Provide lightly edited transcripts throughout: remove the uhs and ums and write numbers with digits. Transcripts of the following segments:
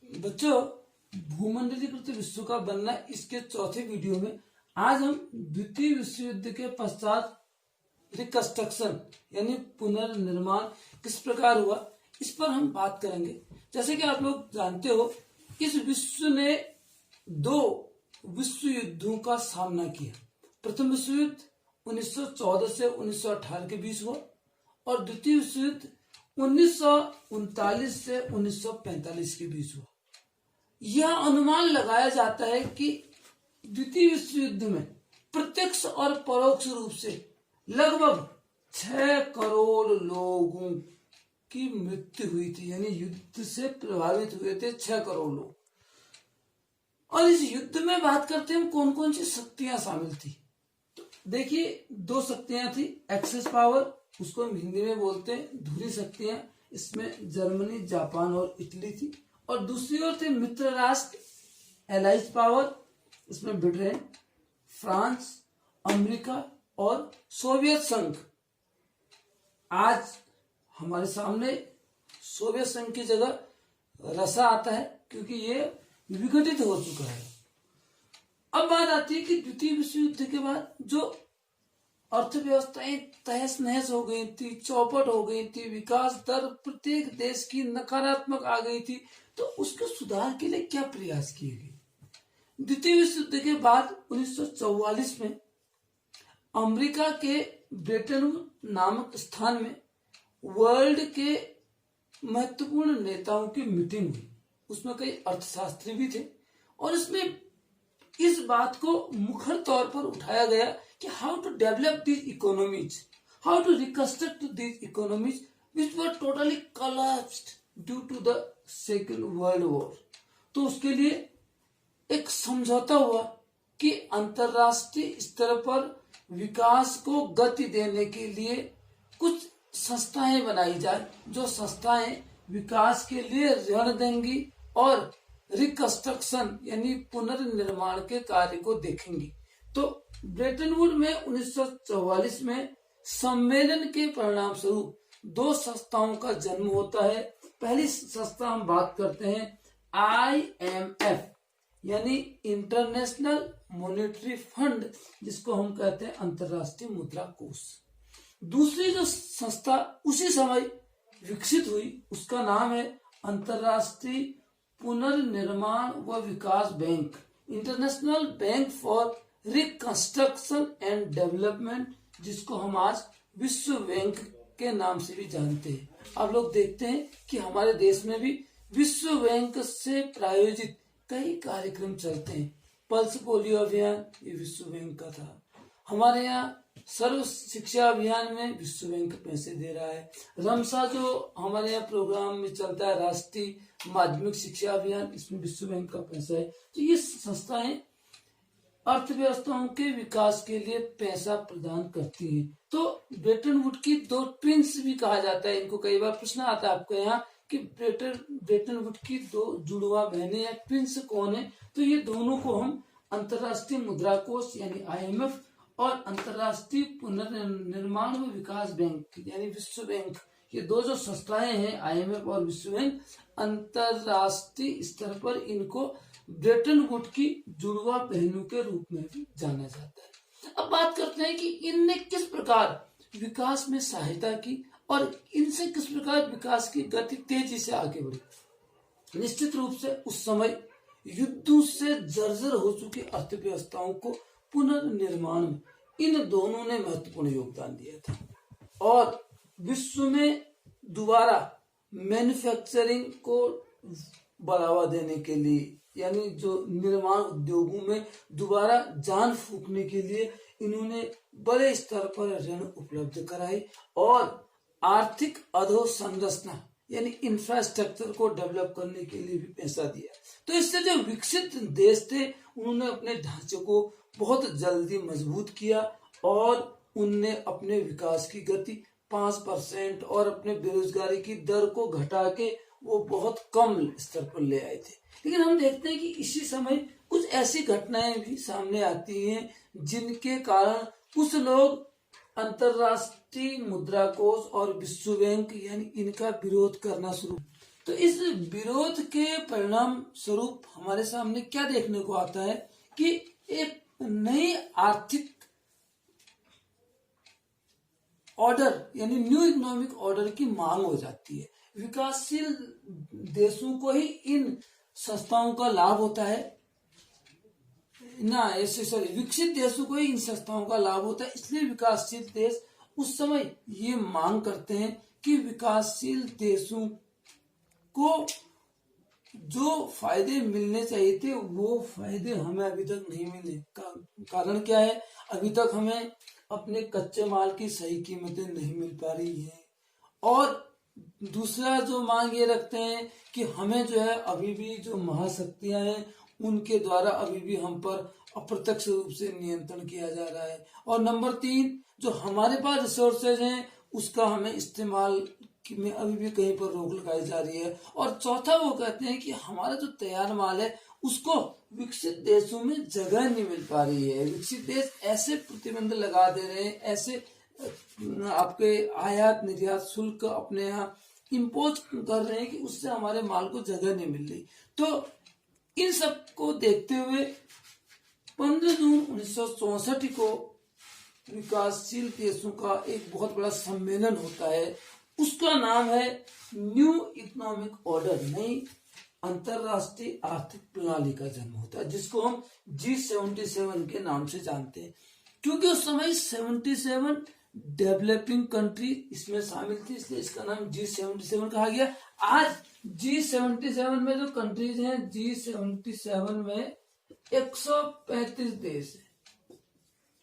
बच्चों, भूमंडलीकृत विश्व का बनना इसके चौथे वीडियो में आज हम द्वितीय विश्व युद्ध के पश्चात रिकंस्ट्रक्शन यानी पुनर्निर्माण किस प्रकार हुआ, इस पर हम बात करेंगे। जैसे कि आप लोग जानते हो, इस विश्व ने दो विश्व युद्धों का सामना किया। प्रथम विश्व युद्ध 1914 से 1918 के बीच हुआ और द्वितीय विश्व युद्ध 1939 से 1945 के बीच हुआ। यह अनुमान लगाया जाता है कि द्वितीय विश्व युद्ध में प्रत्यक्ष और परोक्ष रूप से लगभग 6 करोड़ लोगों की मृत्यु हुई थी, यानी युद्ध से प्रभावित हुए थे 6 करोड़ लोग। और इस युद्ध में बात करते हैं कौन कौन सी शक्तियां शामिल थी। तो देखिए, 2 शक्तियां थी। एक्सेस पावर, उसको हम हिंदी में बोलते हैं ध्रुवीय शक्तियां। इसमें जर्मनी, जापान और इटली थी। और दूसरी ओर थे मित्र राष्ट्र, एलाइज पावर। इसमें ब्रिटेन, फ्रांस, अमेरिका और सोवियत संघ। आज हमारे सामने सोवियत संघ की जगह रसा आता है, क्योंकि ये विघटित हो चुका है। अब बात आती है कि द्वितीय विश्व युद्ध के बाद जो अर्थव्यवस्थाएं तहस नहस हो गई थी, चौपट हो गई थी, विकास दर प्रत्येक देश की नकारात्मक आ गई थी, तो उसके सुधार के लिए क्या प्रयास किए गए। द्वितीय विश्व युद्ध के बाद 1944 में अमेरिका के ब्रेटन नामक स्थान में वर्ल्ड के महत्वपूर्ण नेताओं की मीटिंग हुई। उसमें कई अर्थशास्त्री भी थे और इसमें इस बात को मुखर तौर पर उठाया गया कि how to develop these economies, how to reconstruct these economies which were totally collapsed due to the second world war. तो उसके लिए एक समझौता हुआ कि अंतरराष्ट्रीय स्तर पर विकास को गति देने के लिए कुछ संस्थाएं बनाई जाए, जो संस्थाएं विकास के लिए ऋण देंगी और रिकंस्ट्रक्शन यानी पुनर्निर्माण के कार्य को देखेंगी। तो ब्रेटन वुड में 1944 में सम्मेलन के परिणाम स्वरूप 2 संस्थाओं का जन्म होता है। पहली संस्था हम बात करते हैं IMF यानी इंटरनेशनल मॉनेटरी फंड, जिसको हम कहते हैं अंतरराष्ट्रीय मुद्रा कोष। दूसरी जो संस्था उसी समय विकसित हुई, उसका नाम है अंतरराष्ट्रीय पुनर्निर्माण व विकास bank, international bank for reconstruction and development, जिसको हम आज विश्व बैंक के नाम से भी जानते हैं। आप लोग देखते हैं कि हमारे देश में भी विश्व बैंक से प्रायोजित कई कार्यक्रम चलते हैं। पल्स पोलियो अभियान ये विश्व बैंक का था। हमारे यहाँ सर्व शिक्षा अभियान में विश्व बैंक पैसे दे रहा है। रमसा जो हमारे यहाँ प्रोग्राम में चलता है, राष्ट्रीय माध्यमिक शिक्षा अभियान, इसमें विश्व बैंक का पैसा है। तो ये संस्थाएं अर्थव्यवस्थाओं के विकास के लिए पैसा प्रदान करती हैं। तो ब्रेटन वुड की 2 ट्विंस भी कहा जाता है इनको। कई बार प्रश्न आता है आपके यहाँ कि ब्रेटन वुड की 2 जुड़वा बहनें या ट्विंस कौन है। तो ये दोनों को हम अंतरराष्ट्रीय मुद्रा कोष यानी IMF और अंतरराष्ट्रीय पुनर्निर्माण व विकास बैंक यानी विश्व बैंक, ये 2 जो संस्थाएं हैं IMF और विश्व बैंक, अंतरराष्ट्रीय स्तर पर इनको ब्रेटन वुड की जुड़वा बहनों के रूप में भी जाना जाता है। अब बात करते हैं कि इनने किस प्रकार विकास में सहायता की और इनसे किस प्रकार विकास की गति तेजी से आगे बढ़ी। निश्चित रूप से उस समय युद्धों से जर्जर हो चुकी अर्थव्यवस्थाओं को पुनर्निर्माण में इन दोनों ने महत्वपूर्ण योगदान दिया था और विश्व में दोबारा मैन्युफैक्चरिंग को बढ़ावा देने के लिए, यानी जो निर्माण उद्योगों में दोबारा जान फूंकने के लिए इन्होंने बड़े स्तर पर ऋण उपलब्ध कराई और आर्थिक अधोसंरचना यानी इंफ्रास्ट्रक्चर को डेवलप करने के लिए भी पैसा दिया। तो इससे जो विकसित देश थे उन्होंने अपने ढांचे को बहुत जल्दी मजबूत किया और उनने अपने विकास की गति 5% और अपने बेरोजगारी की दर को घटा के वो बहुत कम स्तर पर ले आए थे। लेकिन हम देखते हैं कि इसी समय कुछ ऐसी घटनाएं भी सामने आती हैं जिनके कारण कुछ लोग अंतरराष्ट्रीय मुद्रा कोष और विश्व बैंक यानी इनका विरोध करना शुरू। तो इस विरोध के परिणाम स्वरूप हमारे सामने क्या देखने को आता है कि एक नई आर्थिक ऑर्डर यानी न्यू इकोनॉमिक ऑर्डर की मांग हो जाती है। विकासशील देशों को ही इन संस्थाओं का लाभ होता है ना, ऐसे सॉरी विकसित देशों को ही इन संस्थाओं का लाभ होता है। इसलिए विकासशील देश उस समय ये मांग करते हैं कि विकासशील देशों को जो फायदे मिलने चाहिए थे वो फायदे हमें अभी तक नहीं मिले। कारण क्या है? अभी तक हमें अपने कच्चे माल की सही कीमतें नहीं मिल पा रही है। और दूसरा जो मांग ये रखते हैं कि हमें जो है अभी भी जो महाशक्तियां हैं उनके द्वारा अभी भी हम पर अप्रत्यक्ष रूप से नियंत्रण किया जा रहा है। और नंबर 3, जो हमारे पास रिसोर्सेज हैं उसका हमें इस्तेमाल में अभी भी कहीं पर रोक लगाई जा रही है। और चौथा वो कहते हैं कि हमारा जो तैयार माल है उसको विकसित देशों में जगह नहीं मिल पा रही है। विकसित देश ऐसे प्रतिबंध लगा दे रहे हैं, ऐसे आपके आयात निर्यात शुल्क अपने यहाँ इम्पोज कर रहे हैं कि उससे हमारे माल को जगह नहीं मिल रही। तो इन सब को देखते हुए 15 जून 1964 को विकासशील देशों का एक बहुत बड़ा सम्मेलन होता है। उसका नाम है न्यू इकोनॉमिक ऑर्डर, नई अंतरराष्ट्रीय आर्थिक प्रणाली का जन्म होता है, जिसको हम G77 के नाम से जानते हैं। क्योंकि उस समय 77 डेवलपिंग कंट्री इसमें शामिल थी, इसलिए इसका नाम G77 कहा गया। आज G77 में जो कंट्रीज हैं, G77 में 135 देश है।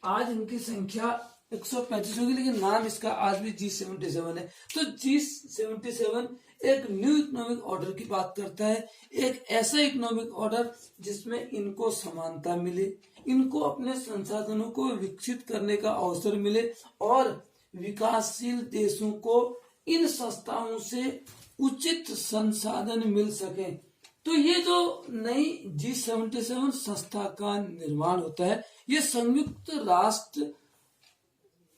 आज इनकी संख्या 135 होगी, लेकिन नाम इसका आज भी G77 है। तो G77 एक न्यू इकोनॉमिक ऑर्डर की बात करता है, एक ऐसा इकोनॉमिक ऑर्डर जिसमें इनको समानता मिले, इनको अपने संसाधनों को विकसित करने का अवसर मिले और विकासशील देशों को इन संस्थाओं से उचित संसाधन मिल सके। तो ये जो नई G77 संस्था का निर्माण होता है, ये संयुक्त राष्ट्र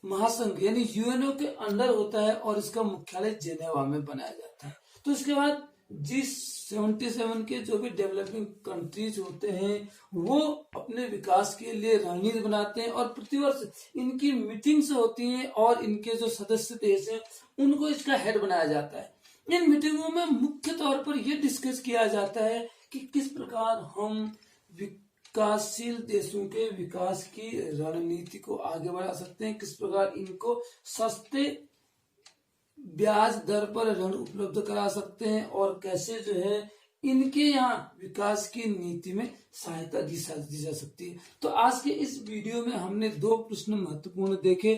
महासंघ यानी यूएनओ के अंडर होता है और इसका मुख्यालय जेनेवा में बनाया जाता है। तो इसके बाद G77 के जो भी डेवलपिंग कंट्रीज होते हैं वो अपने विकास के लिए रणनीति बनाते हैं और प्रतिवर्ष इनकी मीटिंग्स होती हैं और इनके जो सदस्य देश हैं उनको इसका हेड बनाया जाता है। इन मीटिंगों में मुख्य तौर पर यह डिस्कस किया जाता है कि किस प्रकार हम विकासशील देशों के विकास की रणनीति को आगे बढ़ा सकते हैं, किस प्रकार इनको सस्ते ब्याज दर पर ऋण उपलब्ध करा सकते हैं और कैसे जो है इनके यहाँ विकास की नीति में सहायता दी जा सकती है। तो आज के इस वीडियो में हमने 2 प्रश्न महत्वपूर्ण देखे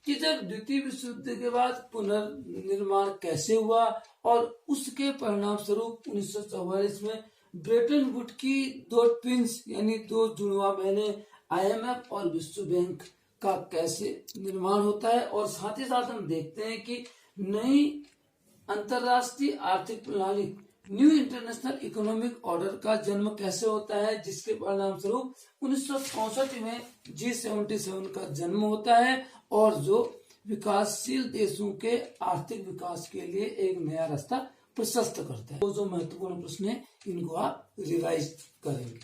कि जब द्वितीय विश्व युद्ध के बाद पुनर्निर्माण कैसे हुआ और उसके परिणाम स्वरूप 1944 में ब्रेटन वुड की 2 ट्विंस यानी 2 जुड़वा बहनें IMF और विश्व बैंक का कैसे निर्माण होता है। और साथ ही साथ हम देखते हैं कि नई अंतरराष्ट्रीय आर्थिक प्रणाली न्यू इंटरनेशनल इकोनॉमिक ऑर्डर का जन्म कैसे होता है, जिसके परिणाम स्वरूप 1964 में G77 का जन्म होता है और जो विकासशील देशों के आर्थिक विकास के लिए एक नया रास्ता प्रशस्त करता है। तो जो महत्वपूर्ण प्रश्न है इनको आप रिवाइज करेंगे।